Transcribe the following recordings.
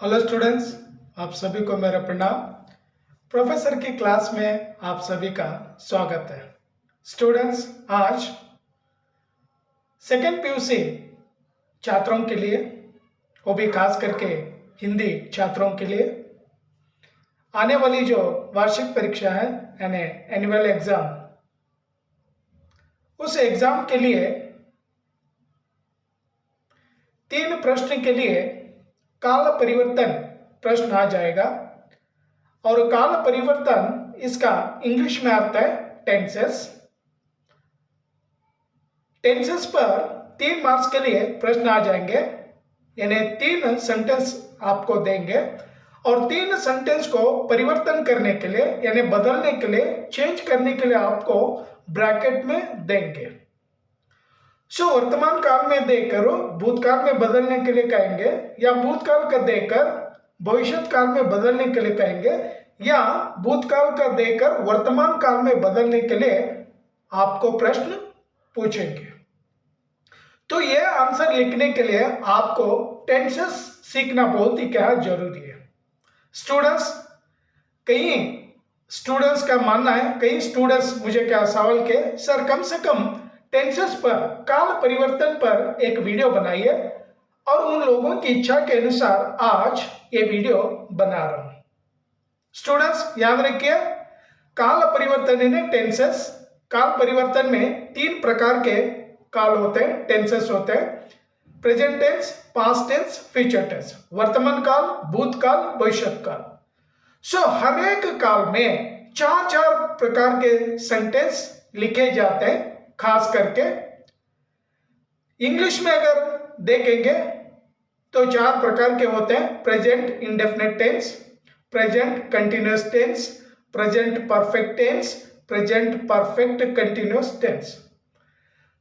Hello students, आप सभी को मेरा प्रणाम। प्रोफेसर की क्लास में आप सभी का स्वागत है। स्टूडेंट्स, आज सेकेंड पीयूसी छात्रों के लिए, वो भी खास करके हिंदी छात्रों के लिए, आने वाली जो वार्षिक परीक्षा है यानी एनुअल एग्जाम, उस एग्जाम के लिए 3 प्रश्न के लिए काल परिवर्तन प्रश्न आ जाएगा। और काल परिवर्तन इसका इंग्लिश में आता है टेंसेस। टेंसेस पर 3 मार्क्स के लिए प्रश्न आ जाएंगे, यानी 3 सेंटेंस आपको देंगे और 3 सेंटेंस को परिवर्तन करने के लिए यानी बदलने के लिए, चेंज करने के लिए आपको ब्रैकेट में देंगे। सो वर्तमान काल में देकर भूतकाल में बदलने के लिए कहेंगे, या भूतकाल का देकर भविष्य काल में बदलने के लिए कहेंगे, या भूतकाल का देकर वर्तमान काल में बदलने के लिए आपको प्रश्न पूछेंगे। तो यह आंसर लिखने के लिए आपको टेंसेस सीखना बहुत ही क्या जरूरी है। स्टूडेंट्स, कई स्टूडेंट्स का मानना है, कई स्टूडेंट्स मुझे क्या सवाल के, सर कम से कम टेंसेस पर, काल परिवर्तन पर एक वीडियो बनाइए, और उन लोगों की इच्छा के अनुसार आज ये वीडियो बना रहा हूं। स्टूडेंट्स याद रखिए, काल परिवर्तन यानी टेंसेस। काल परिवर्तन में 3 प्रकार के काल होते हैं, टेंसेस होते हैं। Present tense, past tense, future tense. वर्तमान काल, भूतकाल, भविष्य काल। सो हर एक काल में 4 प्रकार के सेंटेंस लिखे जाते हैं। खास करके इंग्लिश में अगर देखेंगे तो 4 प्रकार के होते हैं। Present indefinite tense, present continuous tense, present perfect tense, present perfect continuous tense.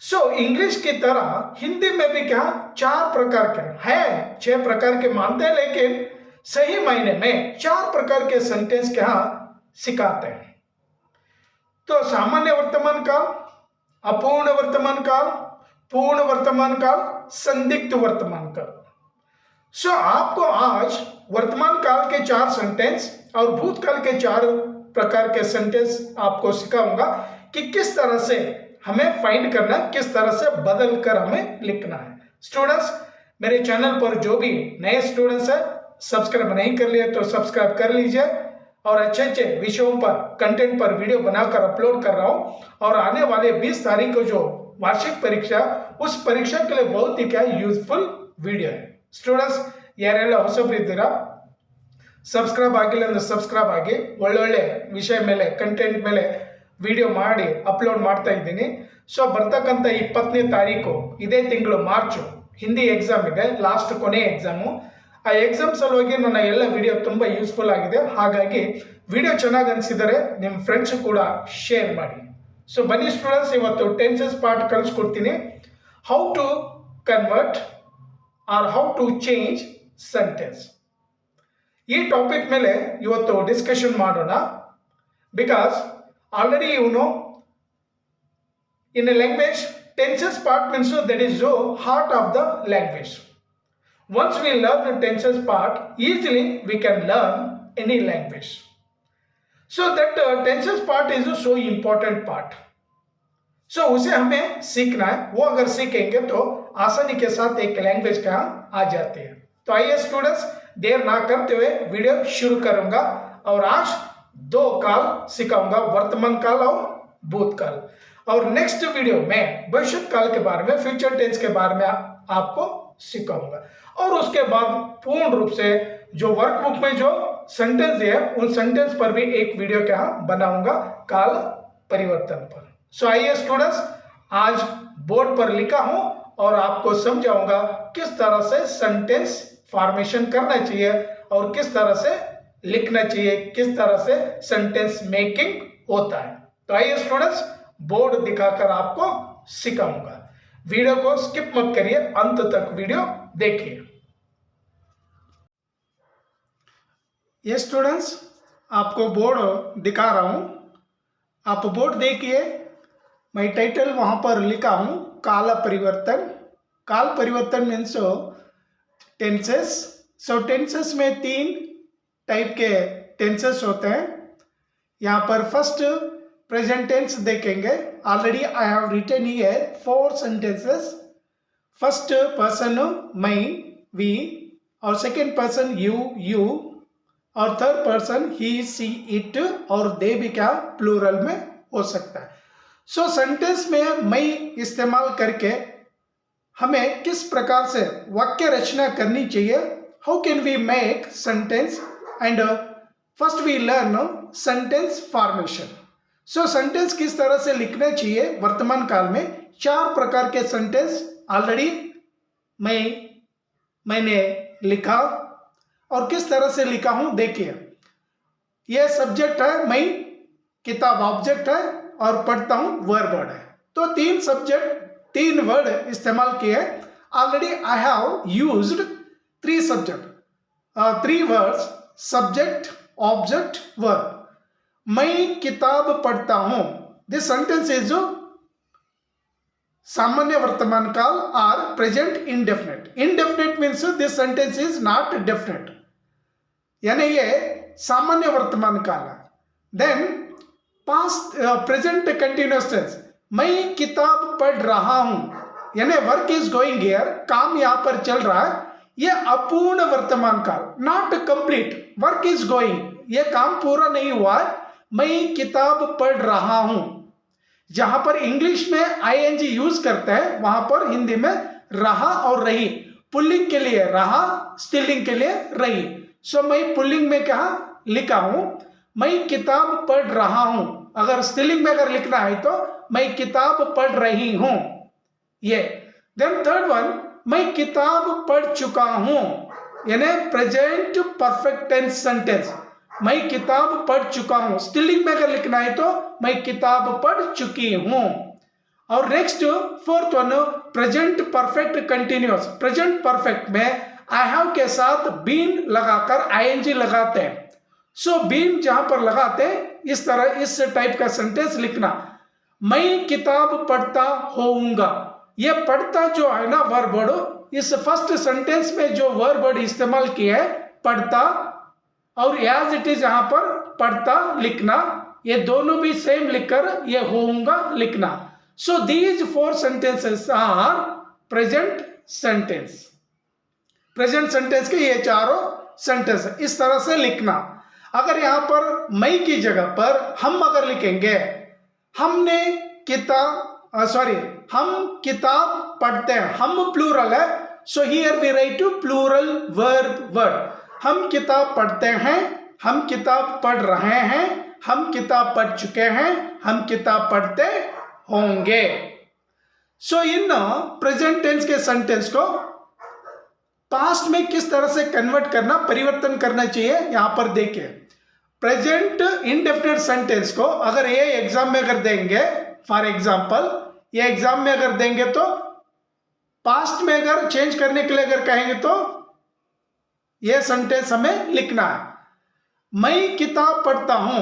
So English की तरह हिंदी में भी क्या 4 प्रकार के हैं, 6 प्रकार के मानते हैं, लेकिन सही मायने में 4 प्रकार के सेंटेंस क्या सिखाते हैं। तो सामान्य वर्तमान काल, अपूर्ण वर्तमान काल, पूर्ण वर्तमान काल, संदिग्ध वर्तमान काल। सो आपको आज वर्तमान काल के 4 सेंटेंस और भूतकाल के 4 प्रकार के सेंटेंस आपको सिखाऊंगा कि किस तरह से हमें फाइंड करना, किस तरह से बदल कर हमें लिखना है। स्टूडेंट्स, मेरे चैनल पर जो भी नए स्टूडेंट्स है, सब्सक्राइब नहीं कर लिए तो सब्सक्राइब कर लीजिए, और अच्छे विषयों पर, कंटेंट पर वीडियो बनाकर अपलोड कर रहा हूं। और आने वाले 20 तारीख को जो वार्षिक परीक्षा, उस परीक्षा के लिए बहुत ही क्या यूजफुल वीडियो है। स्टूडेंट्स, ಯಾರೆಲ್ಲ ಹೊಸಬರಿದ್ದೀರಾ, ಸಬ್ಸ್ಕ್ರೈಬ್ ಆಗಿಲ್ಲ ಅಂದ್ರೆ ಸಬ್ಸ್ಕ್ರೈಬ್ ಆಗಿ, ಒಳ್ಳೊಳ್ಳೆ ವಿಷಯ ಮೇಲೆ, ಕಂಟೆಂಟ್ ಮೇಲೆ ವಿಡಿಯೋ ಮಾಡಿ ಅಪ್ಲೋಡ್ ಮಾಡ್ತಾ ಇದ್ದೀನಿ. ಸೊ ಬರ್ತಕ್ಕಂಥ 20ನೇ ತಾರೀಕು ಇದೇ ತಿಂಗಳು ಮಾರ್ಚ್ ಹಿಂದಿ ಎಕ್ಸಾಮ್ ಇದೆ, ಲಾಸ್ಟ್ ಕೊನೆ ಎಕ್ಸಾಮು. ಆ ಎಕ್ಸಾಮ್ ಸಲುವಾಗಿ ನನ್ನ ಎಲ್ಲ ವಿಡಿಯೋ ತುಂಬ ಯೂಸ್ಫುಲ್ ಆಗಿದೆ. ಹಾಗಾಗಿ ವಿಡಿಯೋ ಚೆನ್ನಾಗಿ ಅನಿಸಿದರೆ ನಿಮ್ಮ ಫ್ರೆಂಡ್ಸ್ ಕೂಡ ಶೇರ್ ಮಾಡಿ. ಸೊ ಬನ್ನಿ ಸ್ಟೂಡೆಂಟ್ಸ್, ಇವತ್ತು ಟೆನ್ಸಸ್ ಪಾರ್ಟ್ ಕಲಿಸ್ಕೊಡ್ತೀನಿ. How to convert or how to change sentence. ಈ ಟಾಪಿಕ್ ಮೇಲೆ ಇವತ್ತು ಡಿಸ್ಕಷನ್ ಮಾಡೋಣ. Because already you know, in a language tenses part means that is the heart of the language. Once we learn the tenses part, easily we can learn any language. So that tenses part is a so important part. So उसे हमें सीखना है. वो अगर सीखेंगे तो आसानी के साथ एक लैंग्वेज का आ जाते हैं. तो आइए स्टूडेंट्स, देर ना करते हुए वीडियो शुरू करूंगा. और आज 2 काल सिखाऊंगा, वर्तमान काल और भूतकाल. और नेक्स्ट वीडियो में भविष्य काल के बारे में, फ्यूचर टेंस के बारे में आपको सिखाऊंगा. और उसके बाद पूर्ण रूप से जो वर्कबुक में जो सेंटेंस है, उन सेंटेंस पर भी एक वीडियो क्या बनाऊंगा काल परिवर्तन पर. सो आइए स्टूडेंट्स, आज बोर्ड पर लिखा हूं और आपको समझाऊंगा किस तरह से सेंटेंस फॉर्मेशन करना चाहिए और किस तरह से लिखना चाहिए, किस तरह से सेंटेंस मेकिंग होता है. तो आइए स्टूडेंट्स, बोर्ड दिखाकर आपको सिखाऊंगा. वीडियो को स्किप मत करिए, अंत तक वीडियो देखिए. ये स्टूडेंट्स, आपको बोर्ड दिखा रहा हूं. आप बोर्ड देखिए, मैं टाइटल वहां पर लिखा हूं काल परिवर्तन. काल परिवर्तन मीन्स टेंसेस सो टेंसेस में 3 टाइप के टेंसेस होते हैं। यहाँ पर फर्स्ट प्रेजेंट टेंस देखेंगे। Already I have written here 4 sentences. First person मैं, वी, और सेकेंड पर्सन यू, और third person he, she, it, और दे भी क्या प्लूरल में हो सकता है। सो सेंटेंस में मैं इस्तेमाल करके हमें किस प्रकार से वाक्य रचना करनी चाहिए, how can we make sentence, and first we learn sentence formation. So sentence किस तरह से लिखना चाहिए वर्तमान काल में। 4 प्रकार के सेंटेंस ऑलरेडी मैंने लिखा, और किस तरह से लिखा हूं देखिए। यह सब्जेक्ट है मैं, किताब ऑब्जेक्ट है, और पढ़ता हूं वर्ब वर्ड है। तो 3 सब्जेक्ट 3 वर्ड इस्तेमाल किए। Already I have used 3 subject 3 words, subject, object, verb. मैं किताब पढ़ता हूं, दिस सेंटेंस इज सामान्य वर्तमान काल और present indefinite. Indefinite means this sentence is not definite, यानी ये सामान्य वर्तमान काल है। Then past present continuous tense, मैं किताब पढ़ रहा हूं, यानी वर्क इज गोइंग हियर, काम यहां पर चल रहा है। ये अपूर्ण वर्तमान काल, not complete, work is going, ये काम पूरा नहीं हुआ है। मैं किताब पढ़ रहा हूं, जहां पर इंग्लिश में ing यूज करते हैं वहां पर हिंदी में रहा और रही। पुल्लिंग के लिए रहा, स्त्रीलिंग के लिए रही। सो मैं पुल्लिंग में क्या लिखा हूं, मैं किताब पढ़ रहा हूं। अगर स्त्रीलिंग में अगर लिखना है तो मैं किताब पढ़ रही हूं, ये। देन थर्ड वन, मैं किताब पढ़ चुका हूं, यानी प्रेजेंट परफेक्ट टेंस सेंटेंस, मैं किताब पढ़ चुका हूं। स्त्रीलिंग में अगर लिखना है तो मैं किताब पढ़ चुकी हूं। और next fourth one, present perfect continuous. Present perfect में आई हैव के साथ बीन लगाकर ing लगाते हैं। सो बीन जहां पर लगाते हैं, इस तरह इस टाइप का सेंटेंस लिखना, मैं किताब पढ़ता होऊंगा। ये पढ़ता जो है ना वर्ब वर्ड, इस फर्स्ट सेंटेंस में जो वर्ब वर्ड इस्तेमाल किया है पढ़ता, और एज इट इज यहां पर पढ़ता लिखना, ये दोनों भी सेम लिखकर ये होऊंगा लिखना। So these 4 sentences are present sentence. Present sentence के ये 4 सेंटेंस इस तरह से लिखना। अगर यहां पर मैं की जगह पर हम अगर लिखेंगे, हमने हम किताब पढ़ते हैं, हम प्लूरल है, so here we write to plural verb word. हम किताब पढ़ते हैं, हम किताब पढ़ रहे हैं, हम किताब पढ़ चुके हैं, हम किताब पढ़ते होंगे। सो इन प्रेजेंट टेंस के सेंटेंस को पास्ट में किस तरह से कन्वर्ट करना, परिवर्तन करना चाहिए, यहां पर देखिए। प्रेजेंट इंडेफिनिट सेंटेंस को अगर ये एग्जाम में अगर देंगे, फॉर एग्जांपल ये एग्जाम में अगर देंगे तो पास्ट में अगर चेंज करने के लिए अगर कहेंगे तो ये सेंटेंस हमें लिखना है। मैं किताब पढ़ता हूं,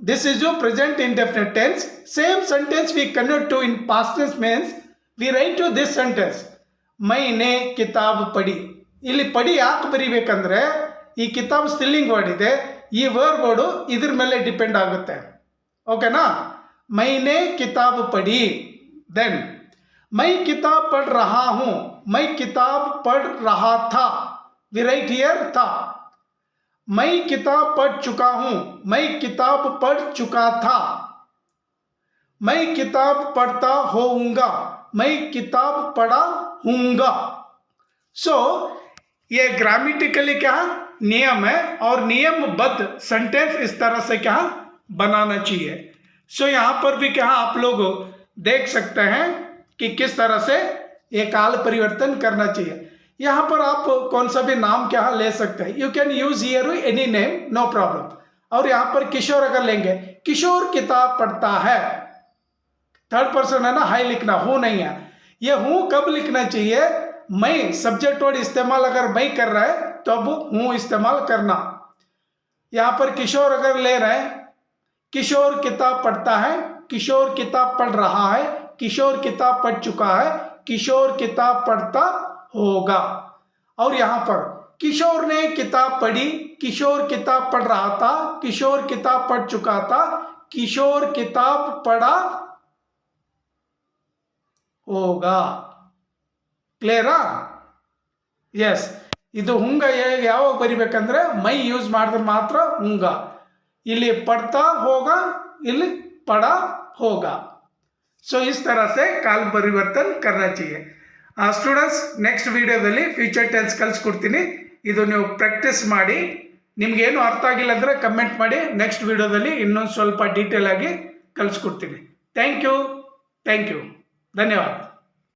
this is your present indefinite tense. Same sentence we convert to in past tense means we write to this sentence, मैंने किताब पढ़ी। ಇಲ್ಲಿ ಪಡಿ ಯಾಕೆ ಬರಿಬೇಕಂದ್ರೆ ಈ ಕಿತಾಬ್ ಸ್ತ್ರೀಲಿಂಗ್ ವರ್ಡ್ ಇದೆ, ಈ ವರ್ಬ್ ವರ್ಡ್ ಇದ್ರ ಮೇಲೆ ಡಿಪೆಂಡ್ ಆಗುತ್ತೆ, ಓಕೆನಾ। मैंने किताब पढ़ी, देन मैं किताब पढ़ रहा हूं, मैं किताब पढ़ रहा था, वी राइट हियर था। मैं किताब पढ़ चुका हूं, मैं किताब पढ़ चुका था। मैं किताब पढ़ता होऊंगा, मैं किताब पढ़ा हूंगा। सो ये ग्रामेटिकली क्या नियम है, और नियमबद्ध सेंटेंस इस तरह से क्या बनाना चाहिए। सो यहां पर भी क्या आप लोग देख सकते हैं कि किस तरह से ये काल परिवर्तन करना चाहिए। यहां पर आप कौन सा भी नाम क्या ले सकते हैं, you can use here any name, no problem. और यहां पर किशोर अगर लेंगे, किशोर किताब पढ़ता है, थर्ड पर्सन है ना, हाई लिखना, हूं नहीं है। ये हूं कब लिखना चाहिए, मैं सब्जेक्ट वर्ड इस्तेमाल अगर मैं कर रहा है तो अब हूं इस्तेमाल करना। यहां पर किशोर अगर ले रहे हैं, किशोर किताब पढ़ता है, किशोर किताब पढ़ रहा है, किशोर किताब पढ़ चुका है, किशोर किताब पढ़ता होगा। और यहां पर किशोर ने किताब पढ़ी, किशोर किताब पढ़ रहा था, किशोर किताब पढ़ चुका था, किशोर किताब पढ़ा होगा. ಕ್ಲಿಯರಾ? ಎಸ್. ಇದು ಹುಂಗ ಯಾವಾಗ ಬರಿಬೇಕಂದ್ರೆ ಮೈ ಯೂಸ್ ಮಾಡಿದ್ರೆ ಮಾತ್ರ ಹುಂಗ. ಇಲ್ಲಿ पढ़ता होगा, ಇಲ್ಲಿ पढ़ा होगा. सो इस तरह से काल परिवर्तन करना चाहिए. ಸ್ಟೂಡೆಂಟ್ಸ್, ನೆಕ್ಸ್ಟ್ ವಿಡಿಯೋದಲ್ಲಿ ಫ್ಯೂಚರ್ ಟೆನ್ಸ್ ಕಲಿಸ್ಕೊಡ್ತೀನಿ. ಇದು ನೀವು ಪ್ರಾಕ್ಟೀಸ್ ಮಾಡಿ. ನಿಮ್ಗೇನು ಅರ್ಥ ಆಗಿಲ್ಲ ಅಂದರೆ ಕಮೆಂಟ್ ಮಾಡಿ. ನೆಕ್ಸ್ಟ್ ವಿಡಿಯೋದಲ್ಲಿ ಇನ್ನೊಂದು ಸ್ವಲ್ಪ ಡೀಟೇಲ್ ಆಗಿ ಕಲಿಸ್ಕೊಡ್ತೀನಿ. Thank you. ಧನ್ಯವಾದ.